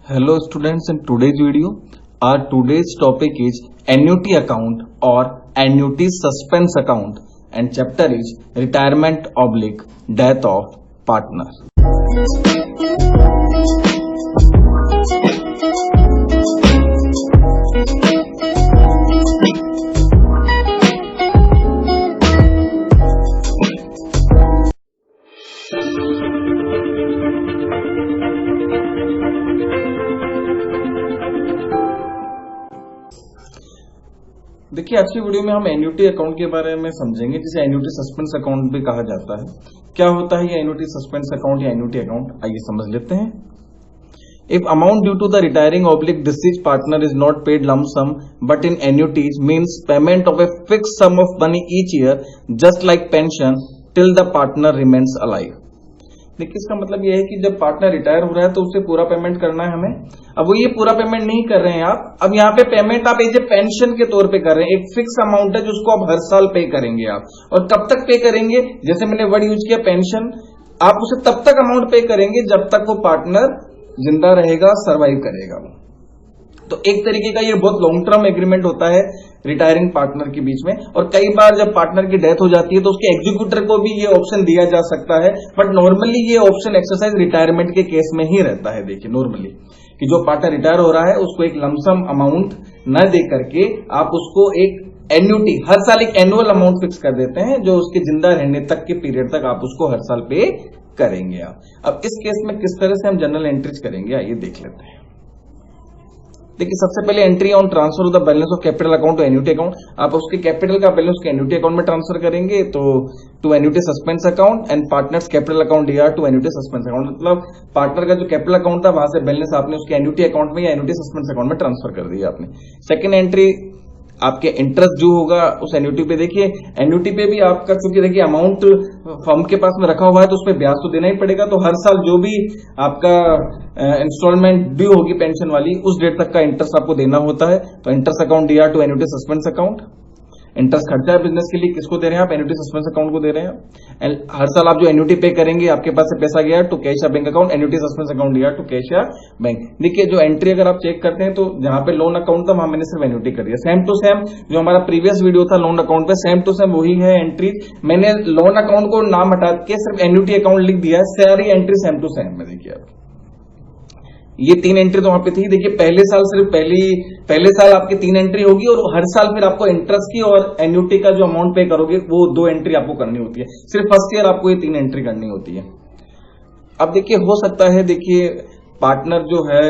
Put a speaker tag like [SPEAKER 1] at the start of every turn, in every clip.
[SPEAKER 1] Hello students, in today's video, our today's topic is annuity account or annuity suspense account and chapter is retirement oblique death of partner. देखिए आज की video में हम annuity account के बारे में समझेंगे जिसे एन्युटी सस्पेंस अकाउंट भी कहा जाता है। क्या होता है ये एन्युटी सस्पेंस अकाउंट या एन्युटी अकाउंट, आइए समझ लेते हैं। If amount due to the retiring oblique deceased partner is not paid lump sum but in annuities means payment of a fixed sum of money each year just like pension till the partner remains alive. देखिए इसका मतलब यह है कि जब partner retire हो रहा है तो उसे पूरा पेमेंट करना है हमें। अब वो ये पूरा पेमेंट नहीं कर रहे हैं आप, अब यहाँ पे पेमेंट आप एज ए पेंशन के तौर पे कर रहे हैं। एक फिक्स अमाउंट है जिसको आप हर साल पे करेंगे आप, और कब तक पे करेंगे, जैसे मैंने वर्ड यूज किया पेंशन, आप उसे तब तक अमाउंट पे करेंगे जब तक वो पार्टनर जिंदा रहेगा, सर्वाइव करेगा। तो एक तरीके का ये बहुत लॉन्ग टर्म एग्रीमेंट होता है रिटायरिंग पार्टनर के बीच में। और कई बार जब पार्टनर की डेथ हो जाती है तो उसके एग्जीक्यूटर को भी ये ऑप्शन दिया जा सकता है, बट नॉर्मली ये ऑप्शन एक्सरसाइज रिटायरमेंट के केस में ही रहता है। देखिए नॉर्मली कि जो पार्टनर रिटायर हो रहा है उसको एक लमसम अमाउंट न दे करके आप उसको एक एन्युटी, हर साल एक एनुअल अमाउंट फिक्स कर देते हैं जो उसके जिंदा रहने तक के पीरियड तक आप उसको हर साल पे करेंगे आप। अब इस केस में किस तरह से हम जनरल एंट्रीज करेंगे आइए देख लेते हैं। देखिए सबसे पहले entry on transfer of the balance of capital account to annuity account. आप उसके कैपिटल का बैलेंस के एन्युटी अकाउंट में ट्रांसफर करेंगे तो to annuity suspense account and partners capital account DR to annuity suspense account. मतलब पार्टनर का जो कैपिटल अकाउंट था वहां से बैलेंस आपने उसके एन्युटी अकाउंट में या एन्युटी सस्पेंस अकाउंट में ट्रांसफर कर दिया आपने। सेकेंड एंट्री आपके इंटरेस्ट जो होगा उस एन्युटी पे। देखिए एन्युटी पे भी आपका चूंकि देखिए अमाउंट फर्म के पास में रखा हुआ है तो उस पर ब्याज तो देना ही पड़ेगा। तो हर साल जो भी आपका इंस्टॉलमेंट ड्यू होगी पेंशन वाली उस डेट तक का इंटरेस्ट आपको देना होता है। तो interest account DR to annuity suspense account. Interest खर्चा है बिजनेस के लिए, किसको दे रहे हैं आप, एन्युटी सस्पेंस अकाउंट को दे रहे हैं। एंड हर साल आप जो एन्युटी पे करेंगे आपके पास से पैसा गया टू कैश या bank account, annuity suspense account दिया टू कैश या बैंक। देखिए जो एंट्री अगर आप चेक करते हैं तो जहां पे लोन अकाउंट था वहां मैंने सिर्फ एन्युटी कर दिया। सेम टू सेम जो हमारा प्रीवियस वीडियो था लोन अकाउंट पे, सेम टू सेम वही है एंट्री। मैंने लोन अकाउंट को नाम हटा के सिर्फ एन्युटी अकाउंट लिख दिया है, सारी एंट्री सेम टू सेम में। देखिए आप ये तीन एंट्री तो वहां पे थी। देखिए पहले साल सिर्फ पहले साल आपकी तीन एंट्री होगी और हर साल फिर आपको इंटरेस्ट की और एन्युटी का जो अमाउंट पे करोगे वो दो एंट्री आपको करनी होती है। सिर्फ फर्स्ट ईयर आपको ये तीन एंट्री करनी होती है। अब देखिए हो सकता है, देखिए पार्टनर जो है,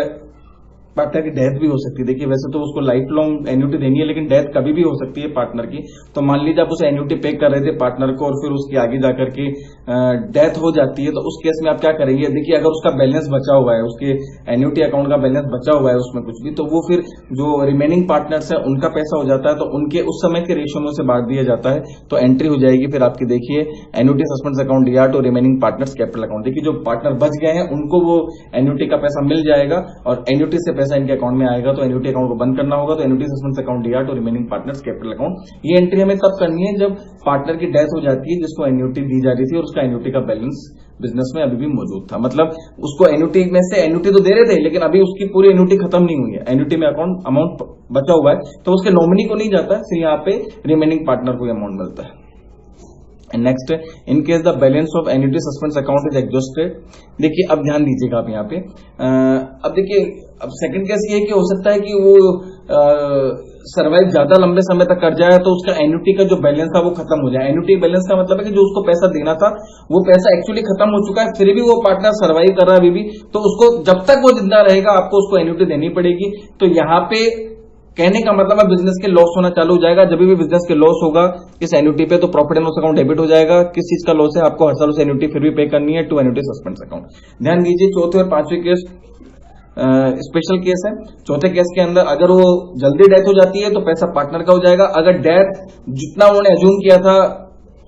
[SPEAKER 1] पार्टनर की डेथ भी हो सकती है। देखिए वैसे तो उसको लाइफ लॉन्ग एन्युटी देनी है लेकिन डेथ कभी भी हो सकती है पार्टनर की। तो मान लीजिए आप उसे एन्युटी पे कर रहे थे पार्टनर को और फिर उसकी आगे जाकर के डेथ हो जाती है तो उस केस में आप क्या करेंगे। देखिए अगर उसका बैलेंस बचा हुआ है, उसके एन्युटी अकाउंट का बैलेंस बचा हुआ है उसमें कुछ भी, तो वो फिर जो रिमेनिंग पार्टनर्स है उनका पैसा हो जाता है तो उनके उस समय के रेशियो में से बांट दिया जाता है। तो एंट्री हो जाएगी फिर आपकी, देखिए annuity suspense account DR to remaining partners capital account. देखिए जो पार्टनर बच गए हैं उनको वो एन्युटी का पैसा मिल जाएगा और एन्युटी से पैसा इनके अकाउंट में आएगा तो एन्युटी अकाउंट को बंद करना होगा। तो annuity suspense account DR to remaining partners capital account. ये एंट्री हमें तब करनी है जब पार्टनर की डेथ हो जाती है जिसको एन्युटी दी जा रही थी और उसका एन्युटी का बैलेंस बिजनेस में अभी भी मौजूद था। मतलब उसको एन्युटी में से एन्युटी तो दे रहे थे लेकिन अभी उसकी पूरी एन्युटी खत्म नहीं हुई है, एन्युटी में अमाउंट बचा हुआ है तो उसके नॉमिनी को नहीं जाता, फिर यहाँ पे रिमेनिंग पार्टनर को अमाउंट मिलता है। Next, in case the balance of annuity suspense account is exhausted. देखिए अब ध्यान दीजिएगा आप यहाँ पे। अब देखिए अब सेकंड केस ये कि हो सकता है कि वो सर्वाइव ज्यादा लंबे समय तक कर जाए तो उसका एन्युटी का जो बैलेंस था वो खत्म हो जाए। एन्युटी बैलेंस का मतलब है कि जो उसको पैसा देना था वो पैसा एक्चुअली खत्म हो चुका है, फिर भी वो पार्टनर सर्वाइव कर रहा है अभी भी, तो उसको जब तक वो जिंदा रहेगा आपको उसको एन्युटी देनी पड़ेगी। तो यहाँ पे कहने का मतलब है बिजनेस के लॉस होना चालू हो जाएगा। जब भी बिजनेस के लॉस होगा इस एन्युटी पे तो profit and loss account debit हो जाएगा। किस चीज का लॉस है, आपको हर साल उस एन्युटी फिर भी पे करनी है टू एन्युटी सस्पेंस अकाउंट। ध्यान दीजिए चौथे और पांचवें केस स्पेशल केस है। चौथे केस के अंदर अगर वो जल्दी डेथ हो जाती है तो पैसा पार्टनर का हो जाएगा। अगर डेथ जितना उन्होंने अज्यूम किया था,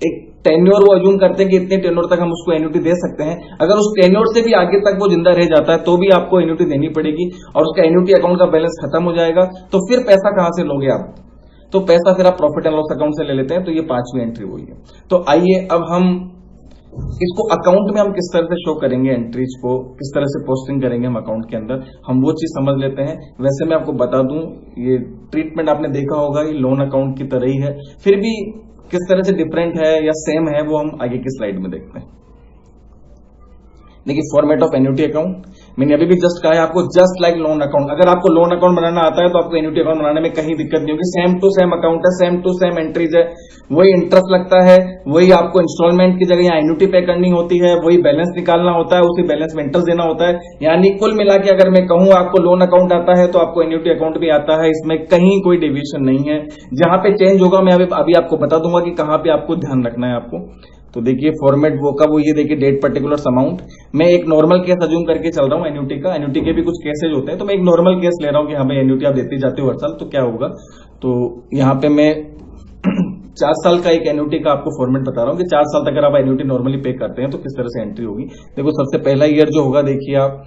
[SPEAKER 1] एक टेन्योर वो अज्यूम करते हैं कि इतने टेन्योर तक हम उसको एन्युटी दे सकते हैं, अगर उस टेन्योर से भी आगे तक वो जिंदा रह जाता है तो भी आपको एन्युटी देनी पड़ेगी और उसका एन्युटी अकाउंट का बैलेंस खत्म हो जाएगा। तो फिर पैसा कहां से लोगे आप, तो पैसा फिर आप प्रॉफिट एंड लॉस अकाउंट से ले लेते हैं। तो ये पांचवी एंट्री हुई है। तो आइए अब हम इसको अकाउंट में हम किस तरह से शो करेंगे, एंट्रीज को किस तरह से पोस्टिंग करेंगे हम अकाउंट के अंदर, हम वो चीज समझ लेते हैं। वैसे मैं आपको बता दूं, ये ट्रीटमेंट आपने देखा होगा, ये लोन अकाउंट की तरह ही है, फिर भी किस तरह से डिफरेंट है या सेम है वो हम आगे की स्लाइड में देखते हैं। देखिए, फॉर्मेट ऑफ एन्युटी अकाउंट मैंने अभी भी जस्ट कहा है आपको, जस्ट लाइक लोन अकाउंट। अगर आपको लोन अकाउंट बनाना आता है तो आपको एन्युटी अकाउंट बनाने में कहीं दिक्कत नहीं होगी। सेम टू सेम अकाउंट है, सेम टू सेम एंट्रीज है, वही इंटरेस्ट लगता है, वही आपको इंस्टॉलमेंट की जगह यहाँ एन्युटी पे करनी होती है, वही बैलेंस निकालना होता है, उसी बैलेंस में इंटरेस्ट देना होता है। यानी कुल मिला के अगर मैं कहूं आपको लोन अकाउंट आता है तो आपको एन्युटी अकाउंट भी आता है, इसमें कहीं कोई डेविएशन नहीं है। जहां पे चेंज होगा मैं अभी आपको बता दूंगा कि कहां पे आपको ध्यान रखना है आपको। तो देखिए फॉर्मेट वो का वो, ये देखिए डेट पर्टिकुलर अमाउंट। मैं एक नॉर्मल केस अज्यूम करके चल रहा हूं एन्युटी का, एन्युटी के भी कुछ केसेज होते हैं, तो मैं एक नॉर्मल केस ले रहा हूं कि हमें एन्युटी आप देती जाते हो हर साल, तो क्या होगा। तो यहां पे मैं 4 साल का एक एन्युटी का आपको फॉर्मेट बता रहा हूं कि 4 साल तक अगर आप एन्युटी नॉर्मली पे करते हैं तो किस तरह से एंट्री होगी। देखो सबसे पहला ईयर जो होगा, देखिए आप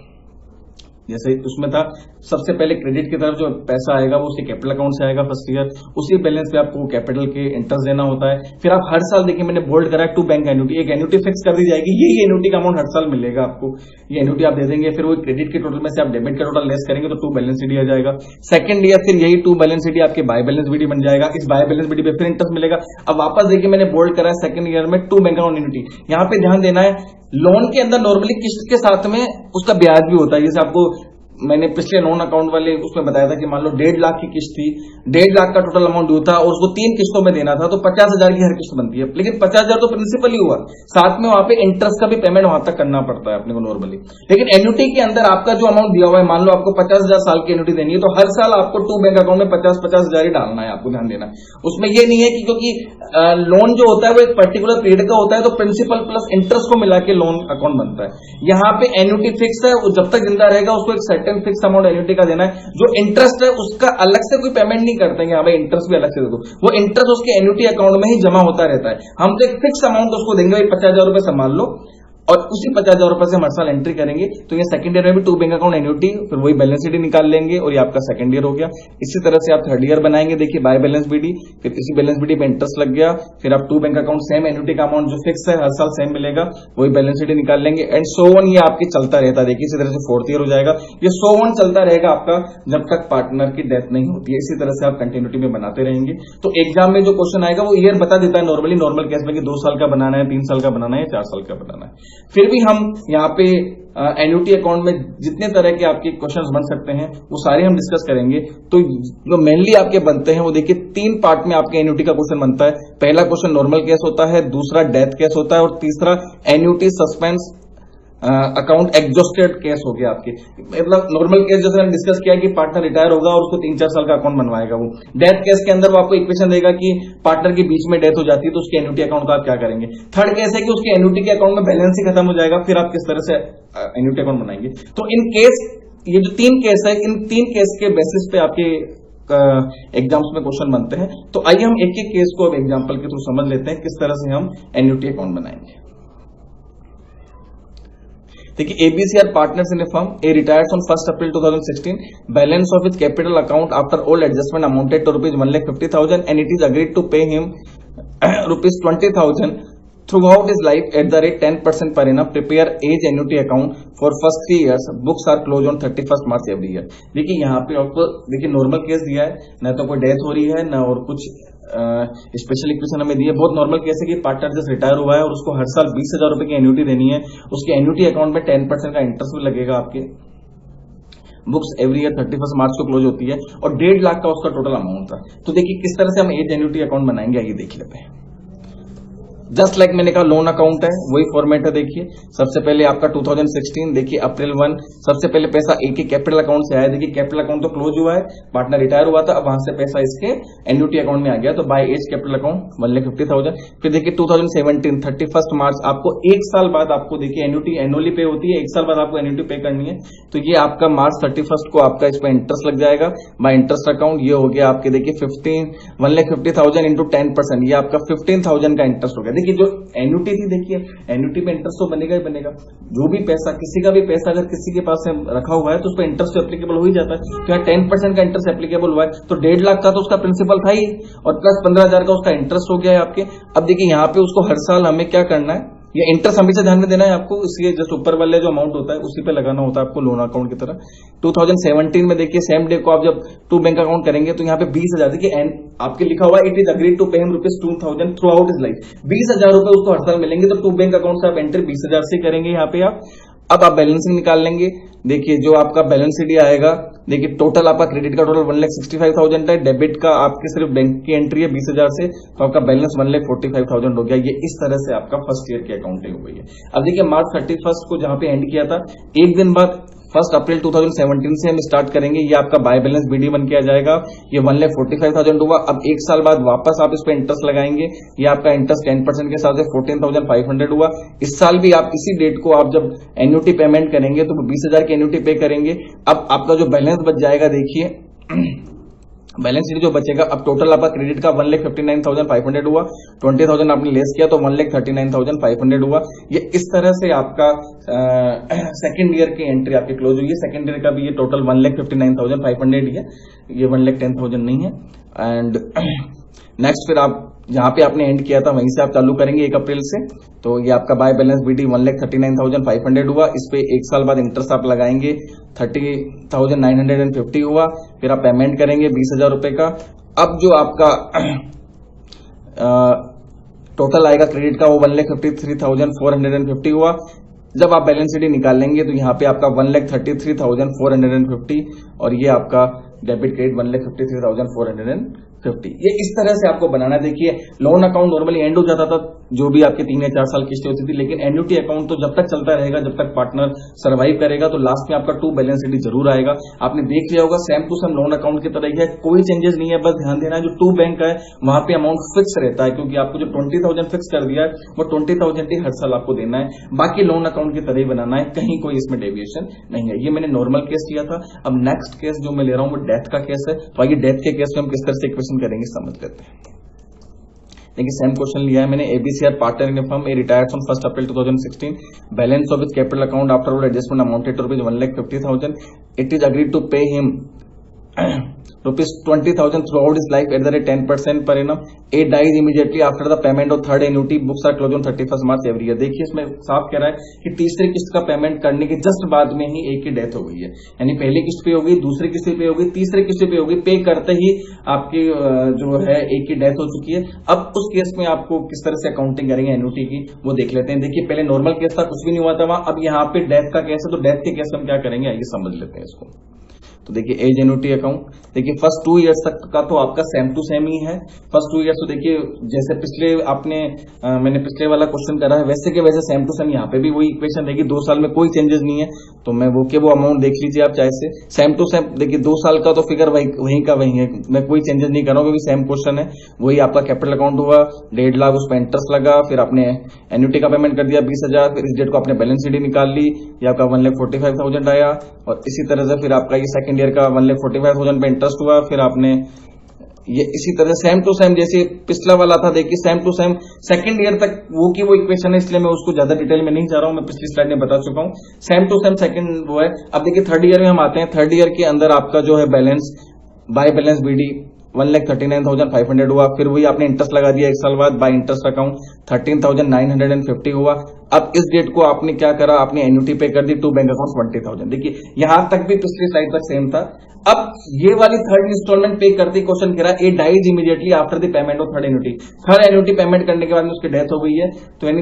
[SPEAKER 1] जैसे उसमें था, सबसे पहले क्रेडिट की तरफ जो पैसा आएगा वो उसके कैपिटल अकाउंट से आएगा फर्स्ट ईयर, उसी बैलेंस पे आपको कैपिटल के इंटरेस्ट देना होता है। फिर आप हर साल, देखिए मैंने बोल्ड करा है 2 बैंक एन्युटी, एक एन्युटी फिक्स कर दी जाएगी, यही एन्युटी का अमाउंट हर साल मिलेगा आपको, ये एन्युटी आप दे देंगे। फिर वो क्रेडिट के टोटल में से आप डेबिट का टोटल लेस करेंगे तो 2 बैलेंस ईडी आ जाएगा। सेकंड ईयर फिर यही 2 बैलेंस ईडी आपके बाय बैलेंस बीडी बन जाएगा, इस बाय बैलेंस बीडी पे फिर इंटरेस्ट मिलेगा। अब वापस देखिए मैंने बोल्ड करा है सेकंड ईयर में 2 बैंक अकाउंट एन्युटी। यहां पे ध्यान देना है, लोन के अंदर नॉर्मली किस्त के साथ में उसका ब्याज भी होता है। जैसे आपको मैंने पिछले लोन अकाउंट वाले उसमें बताया था कि मान लो 1.5 लाख की किस्त थी, 1.5 लाख का टोटल अमाउंट ड्यू था और उसको 3 किस्तों में देना था, तो 50,000 की हर किस्त बनती है। लेकिन 50,000 तो प्रिंसिपल ही हुआ, साथ में वहां पे इंटरेस्ट का भी पेमेंट वहां तक करना पड़ता है अपने को नॉर्मली। लेकिन एन्युटी के अंदर आपका जो अमाउंट दिया हुआ है, मान लो आपको 50,000 साल की एन्युटी देनी है, तो हर साल आपको 2 बैंक अकाउंट में 50,000 ही डालना है, आपको ध्यान देना है। उसमें यह नहीं है कि क्योंकि लोन जो होता है वो एक पर्टिकुलर पीरियड का होता है, तो प्रिंसिपल प्लस इंटरेस्ट को मिला के लोन अकाउंट बनता है। यहां पे एन्युटी फिक्स है, जब तक जिंदा रहेगा उसको एक सर्टेन फिक्स अमाउंट एन्युटी का देना है। जो इंटरेस्ट है उसका अलग से कोई पेमेंट नहीं करते हैं, भाई इंटरेस्ट भी अलग से दे दो, वो इंटरेस्ट उसके एन्युटी अकाउंट में ही जमा होता रहता है। हम तो एक फिक्स अमाउंट उसको देंगे, भाई 50,000 रुपए संभाल लो, और उसी 50,000 रुपए से हर साल एंट्री करेंगे। तो ये सेकंड ईयर में भी 2 बैंक अकाउंट एन्युटी, फिर वही बैलेंस शीट निकाल लेंगे और ये आपका सेकंड ईयर हो गया। इसी तरह से आप थर्ड ईयर बनाएंगे, देखिए बाय बैलेंस बीडी, फिर इसी बैलेंस बीडी में इंटरेस्ट लग गया, फिर आप 2 बैंक अकाउंट सेम एन्युटी का अमाउंट जो फिक्स है हर साल सेम मिलेगा, वही बैलेंस शीट निकाल लेंगे एंड सो ऑन। ये आपकी चलता रहता है, देखिए इसी तरह से फोर्थ ईयर हो जाएगा, ये सो ऑन चलता रहेगा आपका जब तक पार्टनर की डेथ नहीं होती है। इसी तरह से आप कंटिन्यूटी में बनाते रहेंगे। तो एग्जाम में जो क्वेश्चन आएगा वो ईयर बता देता है नॉर्मली, नॉर्मल केस में कि 2 साल का बनाना है, 3 साल का बनाना है या 4 साल का बनाना है। फिर भी हम यहाँ पे एन्युटी अकाउंट में जितने तरह के आपके क्वेश्चंस बन सकते हैं वो सारे हम डिस्कस करेंगे। तो जो मेनली आपके बनते हैं वो देखिए 3 पार्ट में आपके एन्युटी का क्वेश्चन बनता है। पहला क्वेश्चन नॉर्मल केस होता है, दूसरा डेथ केस होता है और तीसरा annuity suspense account exhausted case हो गया आपके। मतलब नॉर्मल केस जैसे मैंने डिस्कस किया कि पार्टनर रिटायर होगा और उसको 3-4 साल का अकाउंट बनवाएगा वो। डेथ केस के अंदर वो आपको इक्वेशन देगा कि पार्टनर के बीच में डेथ हो जाती है तो उसके एन्युटी अकाउंट का आप क्या करेंगे। थर्ड केस है कि उसके एन्युटी के अकाउंट में बैलेंस ही खत्म हो जाएगा, फिर आप किस तरह से एन्युटी अकाउंट बनाएंगे। तो इन केस, ये जो 3 केस है, इन 3 केस के बेसिस पे आपके एग्जाम्स में क्वेश्चन बनते हैं। तो आइए हम एक एक केस को अब एग्जाम्पल के थ्रू समझ लेते हैं किस तरह से हम एन्युटी अकाउंट बनाएंगे। देखिए, ABCR partners in a firm. A retires on 1st April 2016. Balance of his capital account after all adjustment amounted to rupees 1,50,000 and it is agreed to pay him rupees 20,000 throughout his life at the rate 10% per annum. Prepare age annuity account for first 3 years. Books are closed on 31st March every year. देखिए यहाँ पे आपको देखिए normal case दिया है, न तो कोई डेथ हो रही है न और कुछ स्पेशल इक्वेशन हमें दी है। बहुत नॉर्मल केस है कि पार्टनर जस्ट रिटायर हुआ है और उसको हर साल 20,000 रुपए की एन्युटी देनी है, उसके एन्युटी अकाउंट में 10% का इंटरेस्ट भी लगेगा आपके। बुक्स एवरी ईयर 31 मार्च को क्लोज होती है और 1.5 लाख का उसका टोटल अमाउंट था। तो देखिए किस तरह से हम एज एन्युटी अकाउंट बनाएंगे, आइए देख लेते हैं। जस्ट लाइक मैंने कहा लोन अकाउंट है, वही फॉर्मेट है। देखिए सबसे पहले आपका 2016, देखिए अप्रैल 1, सबसे पहले पैसा एक ही कैपिटल अकाउंट से आया। देखिए कैपिटल अकाउंट तो क्लोज हुआ है, पार्टनर रिटायर हुआ था, अब वहां से पैसा इसके एन्युटी अकाउंट में आ गया, तो बाय एज कैपिटल अकाउंट 1,50,000। फिर देखिए 2017 31 मार्च, आपको 1 साल बाद आपको देखिए एन्युटी एनुअली पे होती है, 1 साल बाद आपको एन्युटी पे करनी है। तो ये आपका मार्च 31 को आपका इस पर इंटरेस्ट लग जाएगा बाय इंटरेस्ट अकाउंट। ये हो गया आपके देखिए 1,50,000 इंटू 10%, ये आपका 15,000 का इंटरेस्ट हो गया। देखिए जो एन्युटी थी, देखिए एन्युटी पे इंटरेस्ट तो बनेगा ही बनेगा। जो भी पैसा, किसी का भी पैसा अगर किसी के पास रखा हुआ है तो उस पर इंटरेस्ट तो एप्लीकेबल हो ही जाता है। तो यहाँ 10% का इंटरेस्ट एप्लीकेबल हुआ है, तो 1.5 लाख का तो उसका प्रिंसिपल था ही और प्लस 15,000 का उसका इंटरेस्ट हो गया है आपके। अब देखिए यहाँ पे उसको हर साल हमें क्या करना है, ये इंटरेस्ट हमेशा ध्यान में देना है आपको, इसलिए जस्ट ऊपर वाले जो अमाउंट होता है उसी पे लगाना होता है आपको लोन अकाउंट की तरह। 2017 में देखिए सेम डे को आप जब टू बैंक अकाउंट करेंगे तो यहाँ पे 20,000 देखिए आपके लिखा हुआ it is agreed to pay him ₹2,000 throughout is life. 20,000 रुपए उसको हर साल मिलेंगे, तो टू बैंक अकाउंट से आप एंट्री 20,000 से करेंगे यहाँ पे आप। अब आप बैलेंसिंग निकाल लेंगे। देखिए जो आपका बैलेंस शीट आएगा, देखिए टोटल आपका क्रेडिट का टोटल 1,65,000 है, डेबिट का आपके सिर्फ बैंक की एंट्री है 20,000 से, तो आपका बैलेंस 1,45,000 हो गया। ये इस तरह से आपका फर्स्ट ईयर की अकाउंटिंग हो गई है। अब देखिए मार्च 31 को जहां पे एंड किया था, एक दिन बाद 1 अप्रैल 2017 से हम स्टार्ट करेंगे। ये आपका बाय बैलेंस बीडी बन के आ जाएगा, ये 1,45,000 हुआ। अब एक साल बाद वापस आप इस पे इंटरेस्ट लगाएंगे, ये आपका इंटरेस्ट 10% के हिसाब से 14,500 हुआ। इस साल भी आप इसी डेट को आप जब एन्युटी पेमेंट करेंगे तो 20,000 की एन्युटी पे करेंगे। अब आपका जो बैलेंस बच जाएगा, देखिए बैलेंस शीट जो बचेगा, अब टोटल आपका क्रेडिट का 1,59,500 हुआ, 20,000 आपने लेस किया तो 1,39,500 हुआ। ये इस तरह से आपका सेकेंड ईयर की एंट्री आपकी क्लोज हुई है। सेकेंड ईयर का भी ये टोटल 1,59,500 ही है, ये 1,10,000 नहीं है। एंड नेक्स्ट फिर आप जहां पे आपने एंड किया था वहीं से आप चालू करेंगे 1 अप्रैल से। तो ये आपका बाय बैलेंस बीडी 1,39,500 हुआ। इस पे एक साल बाद इंटरेस्ट आप लगाएंगे 30,950 हुआ। फिर आप पेमेंट करेंगे 20,000 रुपए का। अब जो आपका टोटल आएगा क्रेडिट का वो 1,53,450 हुआ। जब आप बैलेंस शीट निकाल लेंगे तो यहाँ पे आपका 1,33,450 और ये आपका डेबिट क्रेडिट 1,53,450। ये इस तरह से आपको बनाना है। देखिए लोन अकाउंट नॉर्मली एंड हो जाता था जो भी आपके 3 या 4 साल किस्तें होती थी, लेकिन एन्युटी अकाउंट तो जब तक चलता रहेगा, जब तक पार्टनर सर्वाइव करेगा, तो लास्ट में आपका टू बैलेंस शीट जरूर आएगा। आपने देख लिया होगा same to same loan account की तरह ही है, कोई चेंजेस नहीं है। बस ध्यान देना है जो टू बैंक है वहां पे अमाउंट फिक्स रहता है, क्योंकि आपको जो 20,000 फिक्स कर दिया है वो 20,000 ही हर साल आपको देना है। बाकी लोन अकाउंट की तरह ही बनाना है, कहीं कोई इसमें डेविएशन नहीं है। ये मैंने नॉर्मल केस किया था। अब नेक्स्ट केस जो मैं ले रहा हूं वो डेथ का केस है। तो आइए डेथ के केस में हम किस तरह से इक्वेशन करेंगे समझ लेते हैं। देखिए सेम क्वेश्चन लिया है मैंने। A B C are partner in firm, A retired on 1 April 2016, balance of his capital account after all adjustment amounted to ₹1,50,000। It is agreed to pay him ₹20,000 throughout is life at the rate 10% per annum. A dies immediately after the payment of third annuity, books are closed on 31 March every year. देखिए इसमें साफ कह रहा है कि तीसरी किस्त का पेमेंट करने के जस्ट बाद में ही ए की डेथ हो गई है, यानी पहली किस्त पे होगी, दूसरी किस्त पे होगी, तीसरी किस्त पे होगी, पे करते ही आपकी जो है ए की डेथ हो चुकी है। अब उस केस में आपको किस तरह से अकाउंटिंग करेंगे एन्युटी की वो देख लेते हैं। देखिए पहले नॉर्मल केस था, कुछ भी नहीं हुआ था वहां, अब यहाँ पे डेथ का केस है, तो डेथ के केस में हम क्या करेंगे आइए समझ लेते हैं इसको। तो देखिए एज एन्युटी अकाउंट, देखिए फर्स्ट 2 इयर्स तक का तो आपका सेम टू सेम ही है। फर्स्ट 2 इयर्स तो देखिए जैसे पिछले मैंने पिछले वाला क्वेश्चन करा है वैसे के वैसे सेम टू सेम यहाँ पे भी वही इक्वेशन रहेगी। 2 साल में कोई चेंजेस नहीं है, तो मैं वो अमाउंट देख लीजिए आप चाहे से। सेम टू सेम देखिए 2 साल का तो फिगर वहीं का वहीं है, मैं कोई चेंजेस नहीं कर रहा हूँ क्योंकि सेम क्वेश्चन है। वही आपका कैपिटल अकाउंट हुआ 1.5 लाख, उस पर इंटरेस्ट लगा, फिर आपने एन्युटी का पेमेंट कर दिया 20,000, फिर इस डेट को आपने बैलेंस शीट निकाल ली, ये आपका 1,45,000 आया। और इसी तरह से फिर आपका ये सेकंड ईयर का 1,45,000 पे इंटरेस्ट हुआ, फिर आपने ये इसी तरह सेम टू सेम जैसे पिछला वाला था, देखिए same to same second year तक वो की वो इक्वेशन है, इसलिए मैं उसको ज्यादा डिटेल में नहीं जा रहा हूं, मैं पिछली स्लाइड में बता चुका हूं। सेम टू सेम सेकंड वो है। अब देखिए थर्ड ईयर में हम आते हैं। थर्ड ईयर के अंदर आपका जो है बैलेंस बाय बैलेंस बीडी 1,39,500 हुआ, फिर वही आपने इंटरेस्ट लगा दिया एक साल बाद, बाय इंटरेस्ट अकाउंट 13,950 हुआ। अब इस डेट को आपने क्या करा, आपने एन्युटी पे कर दी टू बैंक अकाउंट 20,000। देखिए यहां तक भी पिछली स्लाइड तक सेम था। अब ये वाली थर्ड इंस्टॉलमेंट पे करती क्वेश्चन कह रहा है A dies immediately after the payment of third annuity. Third annuity payment करने के बाद में उसकी डेथ हो गई है, तो यानी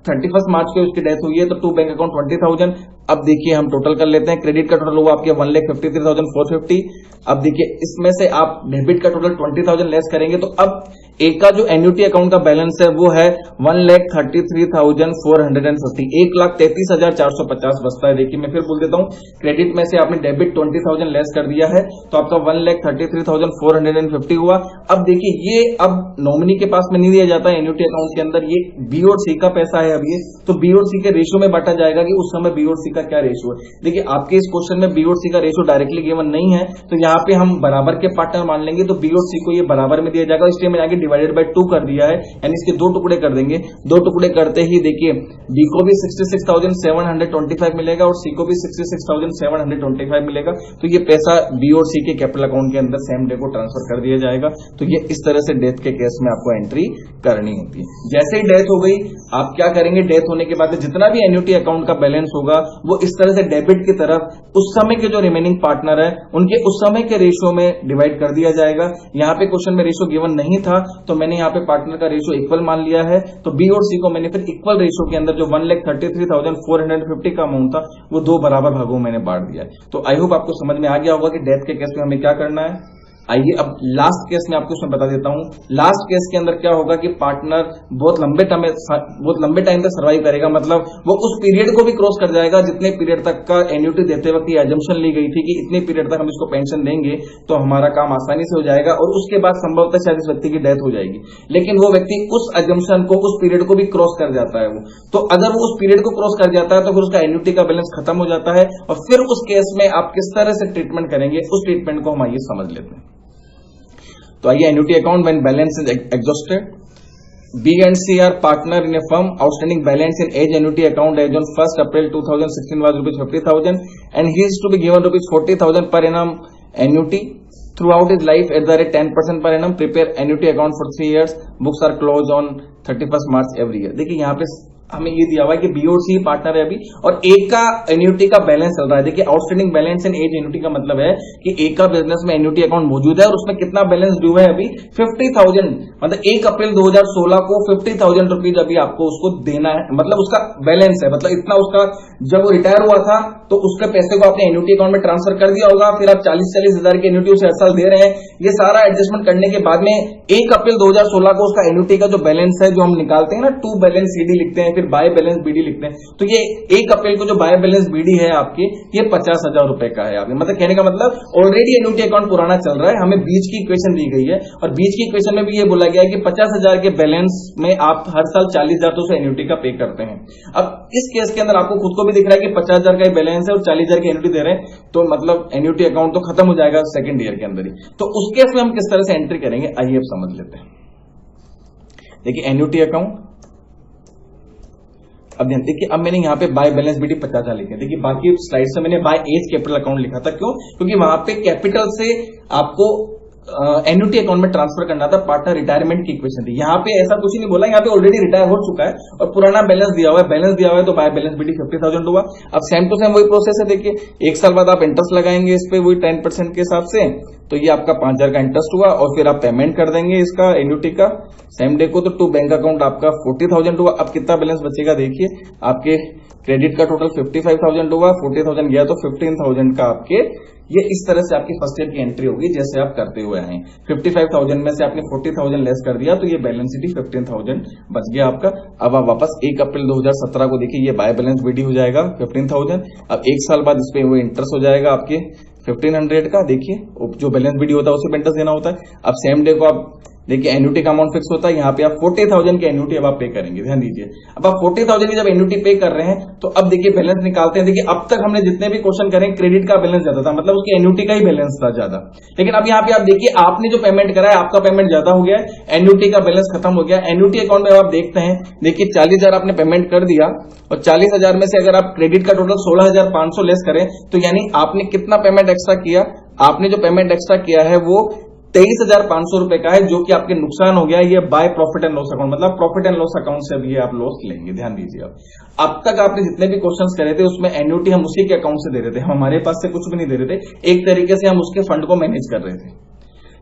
[SPEAKER 1] 31 मार्च को उसकी डेथ हुई है, तो टू बैंक अकाउंट 20,000। अब देखिए हम टोटल कर लेते हैं। क्रेडिट का टोटल हुआ आपके 1,53,450। अब देखिए इसमें से आप डेबिट का टोटल 20,000 लेस करेंगे, तो अब एक का जो एन्युटी अकाउंट का बैलेंस है वो है 1,33,450, 1,33,450 बचता है। देखिए मैं फिर बोल देता हूं, क्रेडिट में से आपने डेबिट 20,000 लेस कर दिया है, तो आपका 1,33,450 हुआ। अब देखिए ये अब नॉमिनी के पास में नहीं दिया जाता है एन्युटी अकाउंट के अंदर, ये बी और सी का पैसा है। अब ये तो बी और सी के रेशियो में बांटा जाएगा कि उस समय बी और सी का क्या रेशियो है। देखिए आपके इस क्वेश्चन में बी और सी का रेशियो डायरेक्टली गिवन नहीं है, तो यहाँ पे हम बराबर के पार्टनर मान लेंगे, तो बी और सी को ये बराबर में दिया जाएगा, इसलिए मैंने आगे डिवाइडेड बाय 2 कर दिया है, यानी इसके 2 टुकड़े कर देंगे। 2 टुकड़े करते ही देखिए बी को भी 66,725 मिलेगा और सी को भी 66,725 मिलेगा। तो ये पैसा बी और सी के कैपिटल अकाउंट के अंदर सेम डे को ट्रांसफर कर दिया जाएगा। तो ये इस तरह से डेथ के केस में आपको एंट्री करनी होती है। जैसे ही डेथ हो गई आप क्या करेंगे, डेथ होने के बाद जितना भी एन्युटी अकाउंट का बैलेंस होगा वो इस तरह से डेबिट की तरफ उस समय के जो रिमेनिंग पार्टनर है उनके उस समय के रेशियो में डिवाइड कर दिया जाएगा। यहां पे क्वेश्चन में रेशियो गिवन नहीं था, तो मैंने यहां पे पार्टनर का रेशियो इक्वल मान लिया है। तो बी और सी को मैंने फिर इक्वल रेशियो के अंदर जो 1,33,450 का अमाउंट था वो 2 बराबर भागों में मैंने बांट दिया है। तो आई होप आपको समझ में आ गया होगा कि डेथ के केस में हमें क्या करना है। आइए अब लास्ट केस में आपको इसमें बता देता हूं। लास्ट केस के अंदर क्या होगा कि पार्टनर बहुत लंबे टाइम तक सर्वाइव करेगा, मतलब वो उस पीरियड को भी क्रॉस कर जाएगा जितने पीरियड तक का एन्युटी देते वक्त ये अजम्पशन ली गई थी कि इतने पीरियड तक हम इसको पेंशन देंगे तो हमारा काम आसानी से हो जाएगा, और उसके बाद संभवतः शायद इस व्यक्ति की डेथ हो जाएगी। लेकिन वो व्यक्ति उस अजम्पशन को, उस पीरियड को भी क्रॉस कर जाता है। वो तो अगर वो उस पीरियड को क्रॉस कर जाता है तो फिर उसका एन्युटी का बैलेंस खत्म हो जाता है, और फिर उस केस में आप किस तरह से ट्रीटमेंट करेंगे उस ट्रीटमेंट को हम आइए समझ लेते हैं। तो आइए annuity account when balance is exhausted, B and C are partner in a firm. Outstanding balance in age annuity account as on 1st April 2016 was rupees 50,000 and he is to be given rupees 40,000 per annum annuity throughout his life at the rate 10% per annum. Prepare annuity account for 3 years. Books are closed on 31st March every year. देखिए यहाँ पे हमें ये दिया हुआ है कि B और सी पार्टनर है अभी, और ए का एन्युटी का बैलेंस चल रहा है। देखिए outstanding balance in as annuity का मतलब है कि ए का बिजनेस में एन्युटी अकाउंट मौजूद है और उसमें कितना बैलेंस ड्यू है अभी 50,000, मतलब 1 अप्रैल 2016 को 50,000 रुपीज अभी आपको उसको देना है, मतलब उसका बैलेंस है, मतलब इतना उसका जब वो रिटायर हुआ था तो उसके पैसे को आपने एन्युटी अकाउंट में ट्रांसफर कर दिया होगा, फिर आप 40-40 हजार की एन्युटी उसे हर साल दे रहे हैं। ये सारा एडजस्टमेंट करने के बाद में 1 अप्रैल 2016 को उसका एन्युटी का जो बैलेंस है, जो हम निकालते हैं ना, टू बैलेंस सीडी लिखते हैं, फिर बाय बैलेंस बीडी लिखते हैं, तो ये 1 अप्रैल को जो बाय बैलेंस बीडी है आपकी, ये 50,000 रुपए का है आपके, मतलब कहने का मतलब ऑलरेडी एन्युटी अकाउंट पुराना चल रहा है। हमें बीच की इक्वेशन दी गई है और बीच की इक्वेशन में भी ये बोला गया है कि 50,000 के बैलेंस में आप हर साल 40,000 तो उसे एन्युटी का पे करते हैं। अब इस केस के अंदर आपको खुद को भी दिख रहा है कि 50,000 का बैलेंस है और 40,000 की एन्युटी दे रहे हैं, तो मतलब एन्युटी अकाउंट तो खत्म हो जाएगा सेकंड ईयर के अंदर ही। तो उस केस में हम किस तरह से एंट्री करेंगे आइए अब समझ लेते हैं। देखिए एन्युटी अकाउंट, अब ध्यान देखिए, अब मैंने यहां पे बाय बैलेंस बीडी 50,000 लिखे। देखिए बाकी स्लाइड से मैंने बाय एज कैपिटल अकाउंट लिखा था, क्यों? क्योंकि वहां पे कैपिटल से आपको एन्युटी अकाउंट में ट्रांसफर करना था, पार्टनर रिटायरमेंट की इक्वेशन थी। यहाँ पे ऐसा कुछ नहीं बोला, यहाँ पे ऑलरेडी रिटायर हो चुका है और पुराना बैलेंस दिया हुआ है, बैलेंस दिया हुआ है, तो बाय बैलेंस बीडी 50,000 हुआ। अब सेम टू सेम वही प्रोसेस है। देखिए 1 साल बाद आप इंटरेस्ट लगाएंगे इस पे, वही 10% के हिसाब से, तो ये आपका 5,000 का इंटरेस्ट हुआ और फिर आप पेमेंट कर देंगे इसका एन्युटी का सेम डे को, तो टू बैंक अकाउंट आपका 40,000 हुआ। अब कितना बैलेंस बचेगा देखिए, आपके क्रेडिट का टोटल 55,000 हुआ, 40,000 गया तो 15,000 का आपके, ये इस तरह से आपकी फर्स्ट ईयर की एंट्री होगी जैसे आप करते हुए हैं। 55,000 में से आपने 40,000 लेस कर दिया तो ये बैलेंस शीट 15,000 बच गया आपका। अब आप वापस 1 अप्रैल 2017 को देखिए, ये बाय बैलेंस बीडी हो जाएगा 15,000। अब 1 साल बाद इस पे वो इंटरेस्ट हो जाएगा आपके 1,500 का। देखिए जो बैलेंस बीडी होता है उसे इंटरेस्ट देना होता है। अब सेम डे को आप देखिए एन्युटी का अमाउंट फिक्स होता है, यहाँ पे आप 40,000 की एन्युटी अब आप पे करेंगे। ध्यान दीजिए, अब आप 40,000 की जब एन्युटी पे कर रहे हैं तो अब देखिए बैलेंस निकालते हैं। देखिए अब तक हमने जितने भी क्वेश्चन करें क्रेडिट का बैलेंस ज्यादा था, मतलब उसकी एन्युटी का ही बैलेंस था ज्यादा। लेकिन अब यहाँ पे आप देखिए आपने जो पेमेंट करा है आपका पेमेंट ज्यादा हो गया है, एन्युटी का बैलेंस खत्म हो गया। एन्युटी अकाउंट में आप देखते हैं, देखिए 40,000 आपने पेमेंट कर दिया और 40,000 में से अगर आप क्रेडिट का टोटल 16,500 लेस करें तो यानी आपने कितना पेमेंट एक्स्ट्रा किया, आपने जो पेमेंट एक्स्ट्रा किया है वो 23,500 रुपए का है, जो कि आपके नुकसान हो गया। ये by profit and loss account, मतलब प्रॉफिट एंड लॉस अकाउंट से भी आप लॉस लेंगे। ध्यान दीजिए, अब तक आपने जितने भी क्वेश्चंस करे थे उसमें एन्युटी हम उसी के अकाउंट से दे रहे थे, हम हमारे पास से कुछ भी नहीं दे रहे थे, एक तरीके से हम उसके फंड को मैनेज कर रहे थे।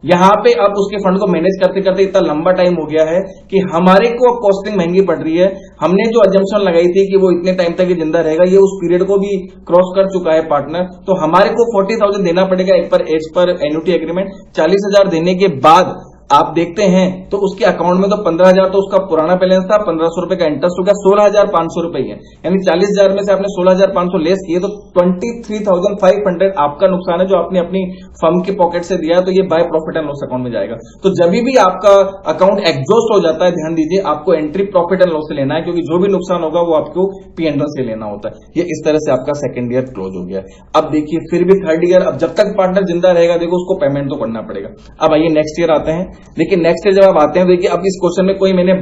[SPEAKER 1] यहां पे अब उसके फंड को मैनेज करते करते इतना लंबा टाइम हो गया है कि हमारे को अब कॉस्टिंग महंगी पड़ रही है। हमने जो अजम्पशन लगाई थी कि वो इतने टाइम तक जिंदा रहेगा, ये उस पीरियड को भी क्रॉस कर चुका है पार्टनर, तो हमारे को 40,000 देना पड़ेगा एक पर एज पर एन्युटी एग्रीमेंट। 40,000 देने के बाद आप देखते हैं तो उसके अकाउंट में तो 15,000 तो उसका पुराना बैलेंस था, 1,500 रुपए का इंटरेस्ट हो गया, 16,500 रुपए है, यानी 40,000 में से आपने 16,500 लेस किए तो 23,500 आपका नुकसान है जो आपने अपनी फर्म के पॉकेट से दिया, तो ये by profit and loss account में जाएगा। तो जब भी आपका अकाउंट एग्जॉस्ट हो जाता है, ध्यान दीजिए आपको एंट्री प्रॉफिट एंड लॉस से लेना है, क्योंकि जो भी नुकसान होगा वो आपको P&L से लेना होता है। ये इस तरह से आपका सेकंड ईयर क्लोज हो गया। अब देखिए फिर भी थर्ड ईयर, अब जब तक पार्टनर जिंदा रहेगा देखो उसको पेमेंट तो करना पड़ेगा। अब आइए नेक्स्ट ईयर आते हैं। देखिए नेक्स्ट ईयर जब आप आते हैं, देखिए अब इस क्वेश्चन में कोई मैंने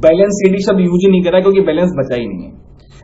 [SPEAKER 1] बैलेंस सीडी शब्द यूज ही नहीं करा, क्योंकि बैलेंस बचा ही नहीं है।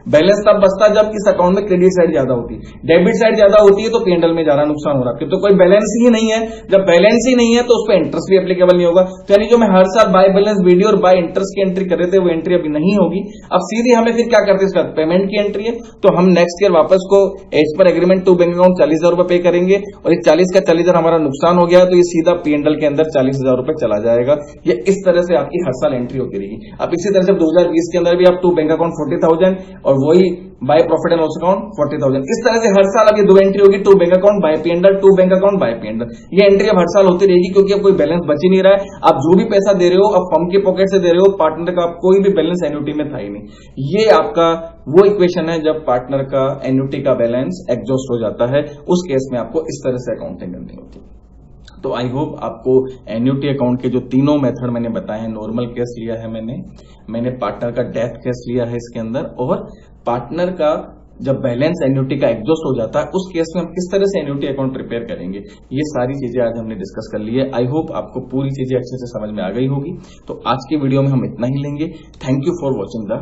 [SPEAKER 1] बैलेंस तब बचता है जब इस अकाउंट में क्रेडिट साइड ज्यादा होती है, डेबिट साइड ज्यादा होती है तो P&L में ज्यादा नुकसान हो रहा है। तो कोई बैलेंस ही नहीं है, जब बैलेंस ही नहीं है तो उस पर इंटरेस्ट भी एप्लीकेबल नहीं होगा। तो यानी जो मैं हर साल बाय बैलेंस वीडियो और बाय इंटरेस्ट की एंट्री कर रहे थे वो एंट्री अभी नहीं होगी। अब सीधे हमें फिर क्या करते हैं, पेमेंट की एंट्री है, तो हम नेक्स्ट ईयर वापस को as per agreement to bank account 40,000 रुपए पे करेंगे, और 40 का 40,000 हमारा नुकसान हो गया तो ये सीधा P&L के अंदर 40,000 रुपए चला जाएगा। ये इस तरह से आपकी हर साल एंट्री होती रहेगी। अब इसी तरह से 2020 के अंदर भी आप टू बैंक अकाउंट 40,000 और वही by profit and loss account 40,000, इस तरह से हर साल अब ये दो एंट्री होगी, to bank account by P&L, to bank account by P&L। ये एंट्री अब हर साल होती रहेगी, क्योंकि अब कोई बैलेंस बच ही नहीं रहा है। आप जो भी पैसा दे रहे हो अब फर्म के पॉकेट से दे रहे हो, पार्टनर का कोई भी बैलेंस एन्युटी में था ही नहीं। ये आपका वो इक्वेशन है जब पार्टनर का एन्युटी का बैलेंस एग्जॉस्ट हो जाता है, उस केस में आपको इस तरह से अकाउंटिंग करनी होती है। तो आई होप आपको एन्युटी अकाउंट के जो तीनों मेथड मैंने बताए हैं, नॉर्मल केस लिया है मैंने पार्टनर का डेथ केस लिया है इसके अंदर, और पार्टनर का जब बैलेंस एन्युटी का एग्जॉस्ट हो जाता है उस केस में हम किस तरह से एन्युटी अकाउंट प्रिपेयर करेंगे, ये सारी चीजें आज हमने डिस्कस कर ली है। आई होप आपको पूरी चीजें अच्छे से समझ में आ गई होगी। तो आज की वीडियो में हम इतना ही लेंगे। Thank you for watching the